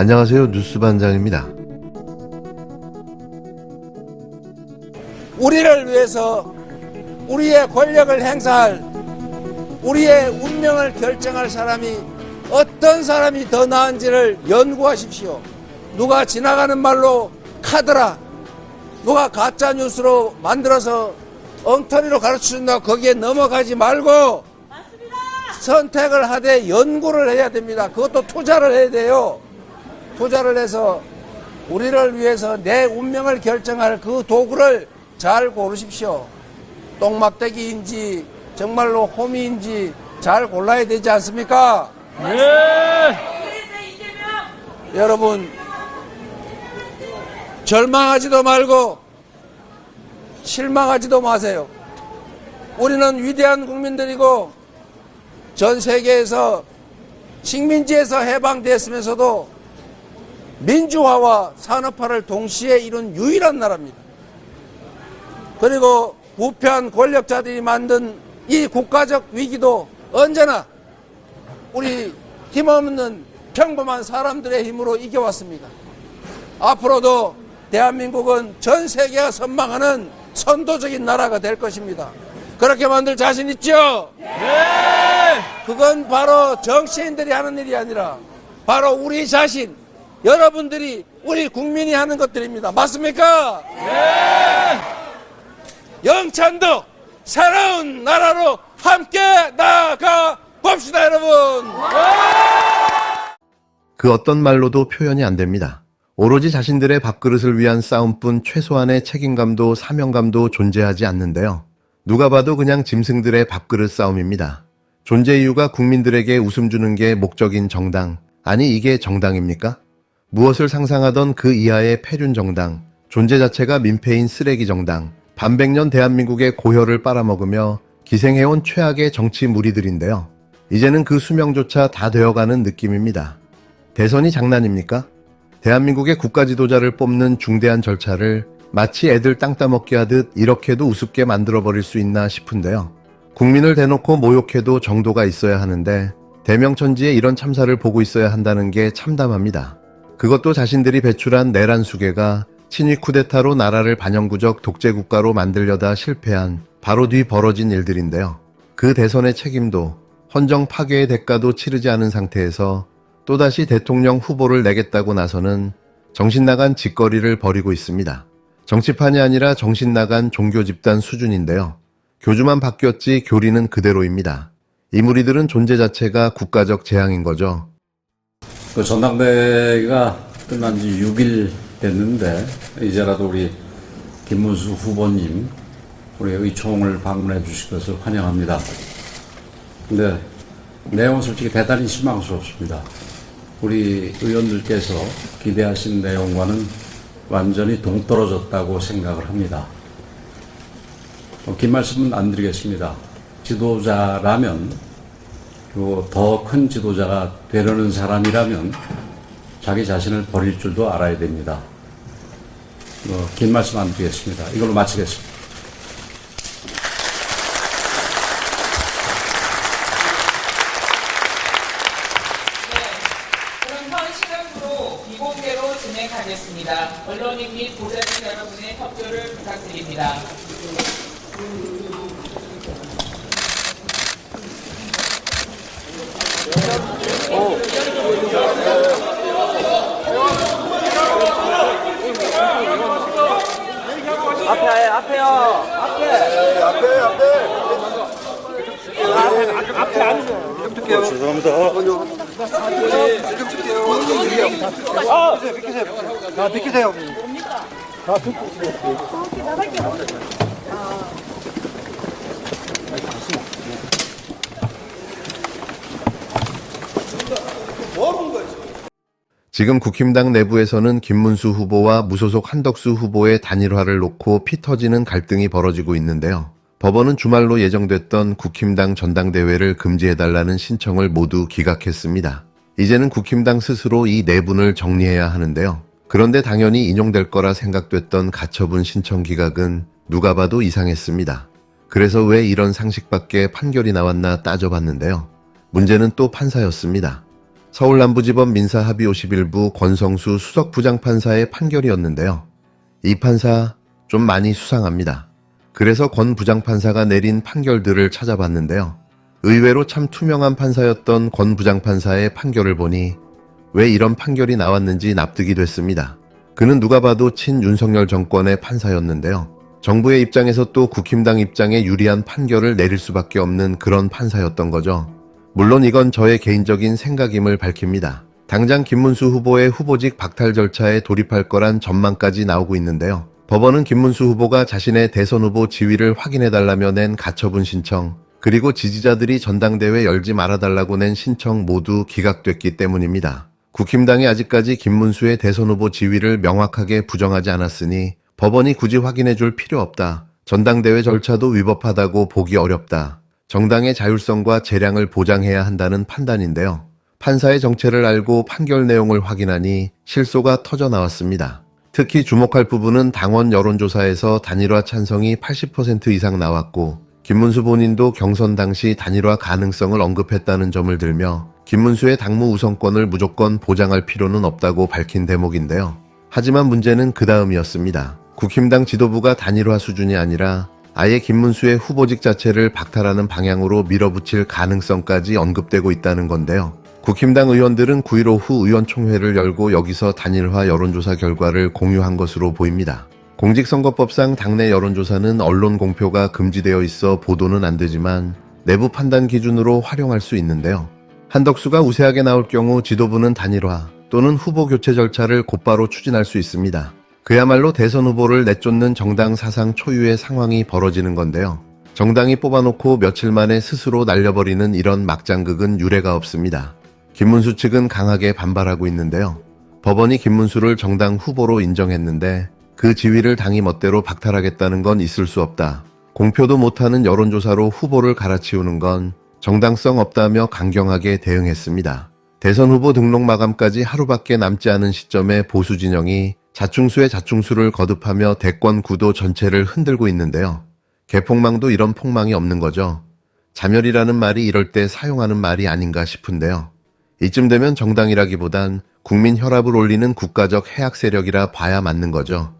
안녕하세요. 뉴스반장입니다. 우리를 위해서 우리의 권력을 행사할, 우리의 운명을 결정할 사람이 어떤 사람이 더 나은지를 연구하십시오. 누가 지나가는 말로 카더라, 누가 가짜 뉴스로 만들어서 엉터리로 가르쳐준다고 거기에 넘어가지 말고 맞습니다. 선택을 하되 연구를 해야 됩니다. 그것도 투자를 해야 돼요. 투자를 해서 우리를 위해서 내 운명을 결정할 그 도구를 잘 고르십시오. 똥막대기인지 정말로 호미인지 잘 골라야 되지 않습니까? 그래서 이재명 여러분, 절망하지도 말고 실망하지도 마세요. 우리는 위대한 국민들이고 전 세계에서 식민지에서 해방됐으면서도 민주화와 산업화를 동시에 이룬 유일한 나라입니다. 그리고 부패한 권력자들이 만든 이 국가적 위기도 언제나 우리 힘없는 평범한 사람들의 힘으로 이겨왔습니다. 앞으로도 대한민국은 전 세계가 선망하는 선도적인 나라가 될 것입니다. 그렇게 만들 자신 있죠? 네! 그건 바로 정치인들이 하는 일이 아니라 바로 우리 자신, 여러분들이, 우리 국민이 하는 것들입니다. 맞습니까? 네! 영찬도 새로운 나라로 함께 나아가 봅시다, 여러분! 그 어떤 말로도 표현이 안 됩니다. 오로지 자신들의 밥그릇을 위한 싸움뿐 최소한의 책임감도 사명감도 존재하지 않는데요. 누가 봐도 그냥 짐승들의 밥그릇 싸움입니다. 존재 이유가 국민들에게 웃음 주는 게 목적인 정당, 아니 이게 정당입니까? 무엇을 상상하던 그 이하의 폐륜 정당, 존재 자체가 민폐인 쓰레기 정당, 반백년 대한민국의 고혈을 빨아먹으며 기생해온 최악의 정치 무리들인데요. 이제는 그 수명조차 다 되어가는 느낌입니다. 대선이 장난입니까? 대한민국의 국가지도자를 뽑는 중대한 절차를 마치 애들 땅 따먹기 하듯 이렇게도 우습게 만들어버릴 수 있나 싶은데요. 국민을 대놓고 모욕해도 정도가 있어야 하는데 대명천지에 이런 참사를 보고 있어야 한다는 게 참담합니다. 그것도 자신들이 배출한 내란 수괴가 친위 쿠데타로 나라를 반영구적 독재국가로 만들려다 실패한 바로 뒤 벌어진 일들인데요. 그 대선의 책임도 헌정 파괴의 대가도 치르지 않은 상태에서 또다시 대통령 후보를 내겠다고 나서는 정신나간 짓거리를 벌이고 있습니다. 정치판이 아니라 정신나간 종교 집단 수준인데요. 교주만 바뀌었지 교리는 그대로입니다. 이 무리들은 존재 자체가 국가적 재앙인 거죠. 그 전당대회가 끝난 지 6일 됐는데 이제라도 우리 김문수 후보님 우리 의총을 방문해 주실 것을 환영합니다. 근데 내용은 솔직히 대단히 실망스럽습니다. 우리 의원들께서 기대하신 내용과는 완전히 동떨어졌다고 생각을 합니다. 긴 말씀은 안 드리겠습니다. 지도자라면, 그리고 더 큰 지도자가 되려는 사람이라면 자기 자신을 버릴 줄도 알아야 됩니다. 긴 말씀 안 드리겠습니다. 이걸로 마치겠습니다. 비공개로 진행하겠습니다. 언론인 및 보좌진 여러분의 협조를 부탁드립니다. 지금 국힘당 내부에서는 김문수 후보와 무소속 한덕수 후보의 단일화를 놓고 피 터지는 갈등이 벌어지고 있는데요. 법원은 주말로 예정됐던 국힘당 전당대회를 금지해달라는 신청을 모두 기각했습니다. 이제는 국힘당 스스로 이 내분을 정리해야 하는데요. 그런데 당연히 인용될 거라 생각됐던 가처분 신청 기각은 누가 봐도 이상했습니다. 그래서 왜 이런 상식 밖의 판결이 나왔나 따져봤는데요. 문제는 또 판사였습니다. 서울남부지법 민사합의 51부 권성수 수석부장판사의 판결이었는데요. 이 판사 좀 많이 수상합니다. 그래서 권 부장판사가 내린 판결들을 찾아봤는데요. 의외로 참 투명한 판사였던 권 부장판사의 판결을 보니 왜 이런 판결이 나왔는지 납득이 됐습니다. 그는 누가 봐도 친윤석열 정권의 판사였는데요. 정부의 입장에서 또 국힘당 입장에 유리한 판결을 내릴 수밖에 없는 그런 판사였던 거죠. 물론 이건 저의 개인적인 생각임을 밝힙니다. 당장 김문수 후보의 후보직 박탈 절차에 돌입할 거란 전망까지 나오고 있는데요. 법원은 김문수 후보가 자신의 대선 후보 지위를 확인해달라며 낸 가처분 신청, 그리고 지지자들이 전당대회 열지 말아달라고 낸 신청 모두 기각됐기 때문입니다. 국힘당이 아직까지 김문수의 대선 후보 지위를 명확하게 부정하지 않았으니 법원이 굳이 확인해줄 필요 없다. 전당대회 절차도 위법하다고 보기 어렵다. 정당의 자율성과 재량을 보장해야 한다는 판단인데요. 판사의 정체를 알고 판결 내용을 확인하니 실소가 터져 나왔습니다. 특히 주목할 부분은 당원 여론조사에서 단일화 찬성이 80% 이상 나왔고 김문수 본인도 경선 당시 단일화 가능성을 언급했다는 점을 들며 김문수의 당무 우선권을 무조건 보장할 필요는 없다고 밝힌 대목인데요. 하지만 문제는 그 다음이었습니다. 국힘당 지도부가 단일화 수준이 아니라 아예 김문수의 후보직 자체를 박탈하는 방향으로 밀어붙일 가능성까지 언급되고 있다는 건데요. 국힘당 의원들은 9일 오후 의원총회를 열고 여기서 단일화 여론조사 결과를 공유한 것으로 보입니다. 공직선거법상 당내 여론조사는 언론 공표가 금지되어 있어 보도는 안 되지만 내부 판단 기준으로 활용할 수 있는데요. 한덕수가 우세하게 나올 경우 지도부는 단일화 또는 후보 교체 절차를 곧바로 추진할 수 있습니다. 그야말로 대선 후보를 내쫓는 정당 사상 초유의 상황이 벌어지는 건데요. 정당이 뽑아놓고 며칠 만에 스스로 날려버리는 이런 막장극은 유례가 없습니다. 김문수 측은 강하게 반발하고 있는데요. 법원이 김문수를 정당 후보로 인정했는데 그 지위를 당이 멋대로 박탈하겠다는 건 있을 수 없다. 공표도 못하는 여론조사로 후보를 갈아치우는 건 정당성 없다며 강경하게 대응했습니다. 대선 후보 등록 마감까지 하루밖에 남지 않은 시점에 보수 진영이 자충수의 자충수를 거듭하며 대권 구도 전체를 흔들고 있는데요. 개폭망도 이런 폭망이 없는 거죠. 자멸이라는 말이 이럴 때 사용하는 말이 아닌가 싶은데요. 이쯤 되면 정당이라기보단 국민 혈압을 올리는 국가적 해악 세력이라 봐야 맞는 거죠.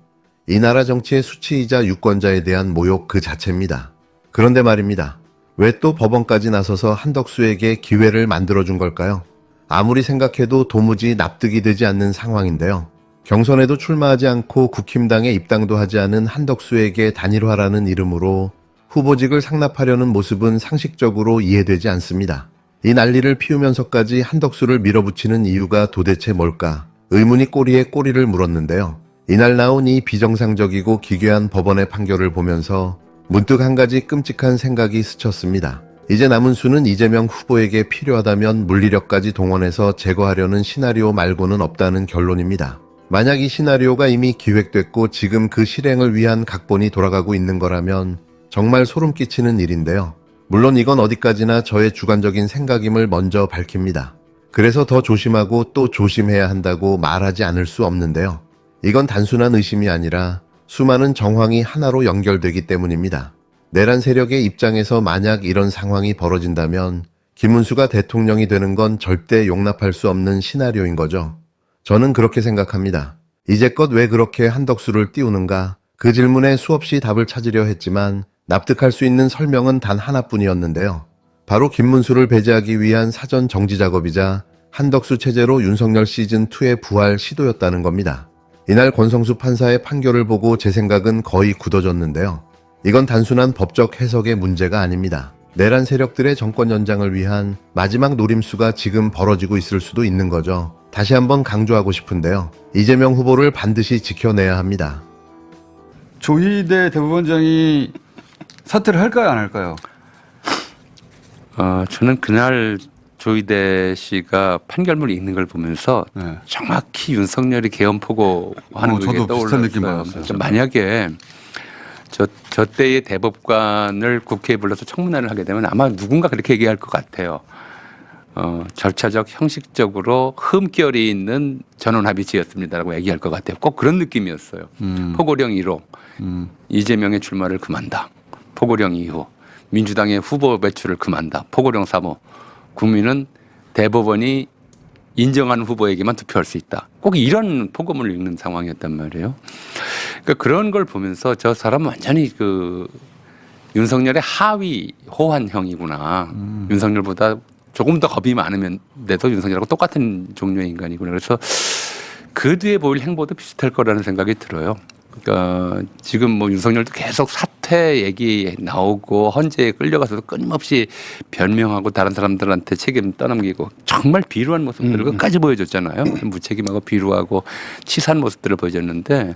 이 나라 정치의 수치이자 유권자에 대한 모욕 그 자체입니다. 그런데 말입니다. 왜 또 법원까지 나서서 한덕수에게 기회를 만들어준 걸까요? 아무리 생각해도 도무지 납득이 되지 않는 상황인데요. 경선에도 출마하지 않고 국힘당에 입당도 하지 않은 한덕수에게 단일화라는 이름으로 후보직을 상납하려는 모습은 상식적으로 이해되지 않습니다. 이 난리를 피우면서까지 한덕수를 밀어붙이는 이유가 도대체 뭘까? 의문이 꼬리에 꼬리를 물었는데요. 이날 나온 이 비정상적이고 기괴한 법원의 판결을 보면서 문득 한 가지 끔찍한 생각이 스쳤습니다. 이제 남은 수는 이재명 후보에게 필요하다면 물리력까지 동원해서 제거하려는 시나리오 말고는 없다는 결론입니다. 만약 이 시나리오가 이미 기획됐고 지금 그 실행을 위한 각본이 돌아가고 있는 거라면 정말 소름 끼치는 일인데요. 물론 이건 어디까지나 저의 주관적인 생각임을 먼저 밝힙니다. 그래서 더 조심하고 또 조심해야 한다고 말하지 않을 수 없는데요. 이건 단순한 의심이 아니라 수많은 정황이 하나로 연결되기 때문입니다. 내란 세력의 입장에서 만약 이런 상황이 벌어진다면 김문수가 대통령이 되는 건 절대 용납할 수 없는 시나리오인 거죠. 저는 그렇게 생각합니다. 이제껏 왜 그렇게 한덕수를 띄우는가? 그 질문에 수없이 답을 찾으려 했지만 납득할 수 있는 설명은 단 하나뿐이었는데요. 바로 김문수를 배제하기 위한 사전 정지 작업이자 한덕수 체제로 윤석열 시즌2의 부활 시도였다는 겁니다. 이날 권성수 판사의 판결을 보고 제 생각은 거의 굳어졌는데요. 이건 단순한 법적 해석의 문제가 아닙니다. 내란 세력들의 정권 연장을 위한 마지막 노림수가 지금 벌어지고 있을 수도 있는 거죠. 다시 한번 강조하고 싶은데요. 이재명 후보를 반드시 지켜내야 합니다. 조희대 대법원장이 사퇴를 할까요, 안 할까요? 저는 그날 조희대 씨가 판결문이 있는 걸 보면서 네. 정확히 윤석열이 개헌 포고하는 게 저도 비슷한 느낌 떠올랐어요. 받았어요. 만약에 저 때의 대법관을 국회에 불러서 청문회를 하게 되면 아마 누군가 그렇게 얘기할 것 같아요. 절차적, 형식적으로 흠결이 있는 전원합의체였습니다라고 얘기할 것 같아요. 꼭 그런 느낌이었어요. 포고령 1호, 이재명의 출마를 금한다. 포고령 2호, 민주당의 후보 배출을 금한다. 포고령 3호, 국민은 대법원이 인정하는 후보에게만 투표할 수 있다. 꼭 이런 폭언을 읽는 상황이었단 말이에요. 그러니까 그런 걸 보면서 저 사람 완전히 그 윤석열의 하위 호환형이구나. 윤석열보다 조금 더 겁이 많으면데도 윤석열하고 똑같은 종류의 인간이구나. 그래서 그 뒤에 보일 행보도 비슷할 거라는 생각이 들어요. 그러니까 지금 뭐 윤석열도 계속 사퇴 얘기 나오고 헌재에 끌려가서도 끊임없이 변명하고 다른 사람들한테 책임 떠넘기고 정말 비루한 모습들을 끝까지 보여줬잖아요. 무책임하고 비루하고 치사한 모습들을 보여줬는데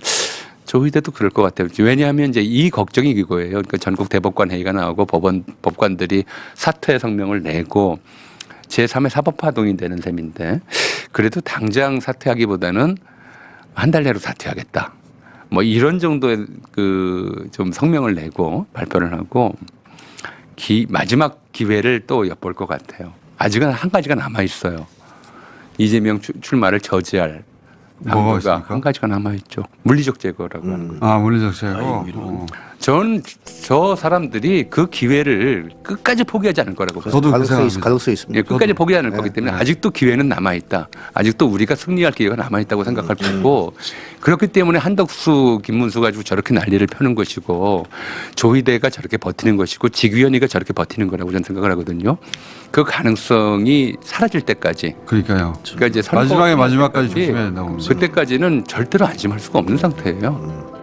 조희대도 그럴 것 같아요. 왜냐하면 이제 이 걱정이 이거예요. 그러니까 전국 대법관 회의가 나오고 법관들이 사퇴 성명을 내고 제3의 사법파동이 되는 셈인데 그래도 당장 사퇴하기보다는 한 달 내로 사퇴하겠다. 뭐 이런 정도의 그 좀 성명을 내고 발표를 하고 마지막 기회를 또 엿볼 것 같아요. 아직은 한 가지가 남아 있어요. 이재명 출마를 저지할 뭐가 방법이 있습니까? 한 가지가 남아 있죠. 물리적 제거라고 하는 거죠. 아, 물리적 제거. 저는 저 사람들이 그 기회를 끝까지 포기하지 않을 거라고 봐요. 저도 그 가능성이 생각합니다. 있습니다. 예, 끝까지 저도. 포기하지 않을 거기 때문에 네. 아직도 기회는 남아있다. 아직도 우리가 승리할 기회가 남아있다고 생각할 거고 그렇기 때문에 한덕수, 김문수 가지고 저렇게 난리를 펴는 것이고 조희대가 저렇게 버티는 것이고 직위원회가 저렇게 버티는 거라고 저는 생각을 하거든요. 그 가능성이 사라질 때까지 그러니까요. 그러니까 이제 선거 마지막까지 조심해야 된다고 봅니다. 그때까지는 절대로 안심할 수가 없는 상태예요.